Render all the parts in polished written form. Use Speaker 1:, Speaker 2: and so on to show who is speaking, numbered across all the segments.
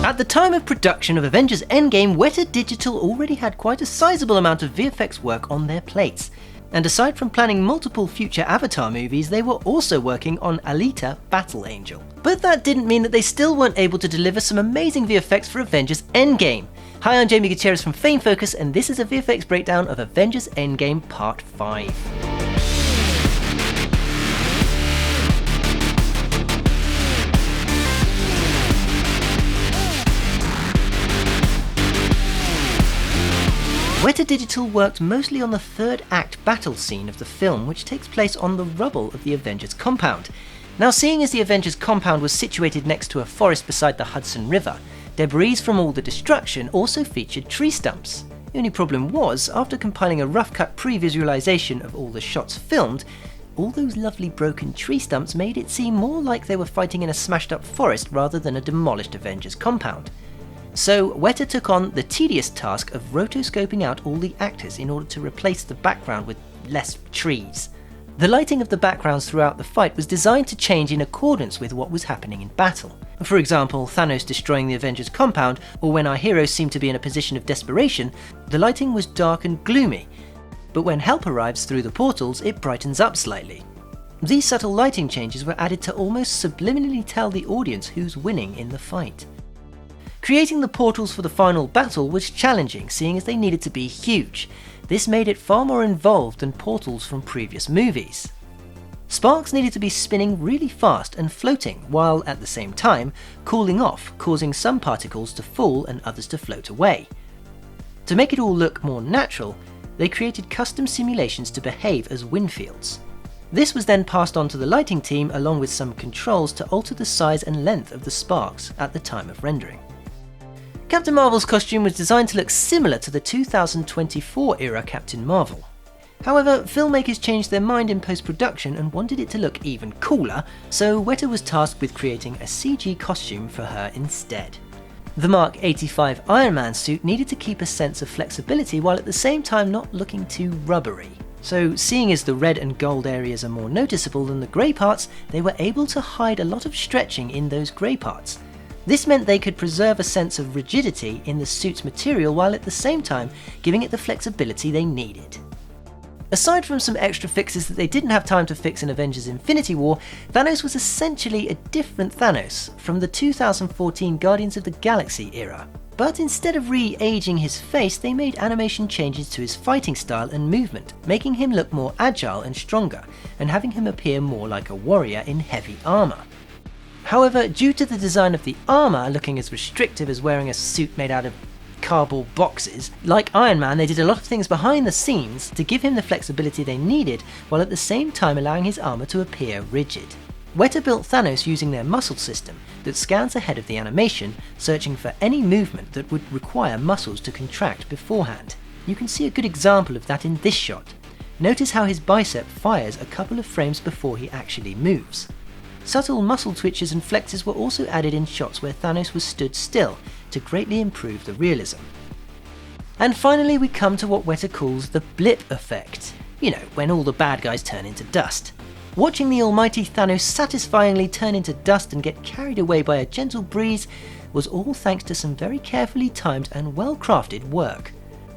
Speaker 1: At the time of production of Avengers Endgame, Weta Digital already had quite a sizable amount of VFX work on their plates. And aside from planning multiple future Avatar movies, they were also working on Alita: Battle Angel. But that didn't mean that they still weren't able to deliver some amazing VFX for Avengers Endgame. Hi, I'm Jamie Gutierrez from Fame Focus, and this is a VFX breakdown of Avengers Endgame Part 5. Weta Digital worked mostly on the third act battle scene of the film, which takes place on the rubble of the Avengers compound. Now, seeing as the Avengers compound was situated next to a forest beside the Hudson River, debris from all the destruction also featured tree stumps. The only problem was, after compiling a rough cut pre-visualization of all the shots filmed, all those lovely broken tree stumps made it seem more like they were fighting in a smashed up forest rather than a demolished Avengers compound. So Weta took on the tedious task of rotoscoping out all the actors in order to replace the background with less trees. The lighting of the backgrounds throughout the fight was designed to change in accordance with what was happening in battle. For example, Thanos destroying the Avengers compound, or when our heroes seemed to be in a position of desperation, the lighting was dark and gloomy, but when help arrives through the portals, it brightens up slightly. These subtle lighting changes were added to almost subliminally tell the audience who's winning in the fight. Creating the portals for the final battle was challenging, seeing as they needed to be huge. This made it far more involved than portals from previous movies. Sparks needed to be spinning really fast and floating, while at the same time cooling off, causing some particles to fall and others to float away. To make it all look more natural, they created custom simulations to behave as wind fields. This was then passed on to the lighting team along with some controls to alter the size and length of the sparks at the time of rendering. Captain Marvel's costume was designed to look similar to the 2024 era Captain Marvel. However, filmmakers changed their mind in post-production and wanted it to look even cooler, so Weta was tasked with creating a CG costume for her instead. The Mark 85 Iron Man suit needed to keep a sense of flexibility while at the same time not looking too rubbery. So, seeing as the red and gold areas are more noticeable than the grey parts, they were able to hide a lot of stretching in those grey parts. This meant they could preserve a sense of rigidity in the suit's material while at the same time giving it the flexibility they needed. Aside from some extra fixes that they didn't have time to fix in Avengers Infinity War, Thanos was essentially a different Thanos from the 2014 Guardians of the Galaxy era. But instead of re-aging his face, they made animation changes to his fighting style and movement, making him look more agile and stronger, and having him appear more like a warrior in heavy armour. However, due to the design of the armour looking as restrictive as wearing a suit made out of cardboard boxes, like Iron Man, they did a lot of things behind the scenes to give him the flexibility they needed, while at the same time allowing his armour to appear rigid. Weta built Thanos using their muscle system that scans ahead of the animation, searching for any movement that would require muscles to contract beforehand. You can see a good example of that in this shot. Notice how his bicep fires a couple of frames before he actually moves. Subtle muscle twitches and flexes were also added in shots where Thanos was stood still to greatly improve the realism. And finally we come to what Weta calls the Blip effect. You know, when all the bad guys turn into dust. Watching the almighty Thanos satisfyingly turn into dust and get carried away by a gentle breeze was all thanks to some very carefully timed and well-crafted work.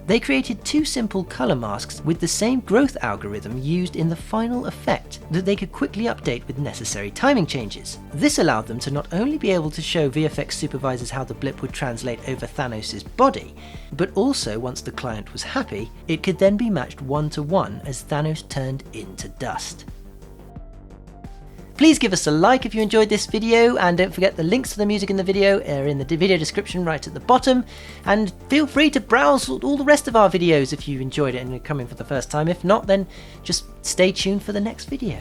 Speaker 1: They created two simple colour masks with the same growth algorithm used in the final effect that they could quickly update with necessary timing changes. This allowed them to not only be able to show VFX supervisors how the blip would translate over Thanos' body, but also once the client was happy, it could then be matched 1-to-1 as Thanos turned into dust. Please give us a like if you enjoyed this video, and don't forget the links to the music in the video are in the video description right at the bottom, and feel free to browse all the rest of our videos if you enjoyed it and you're coming for the first time. If not, then just stay tuned for the next video.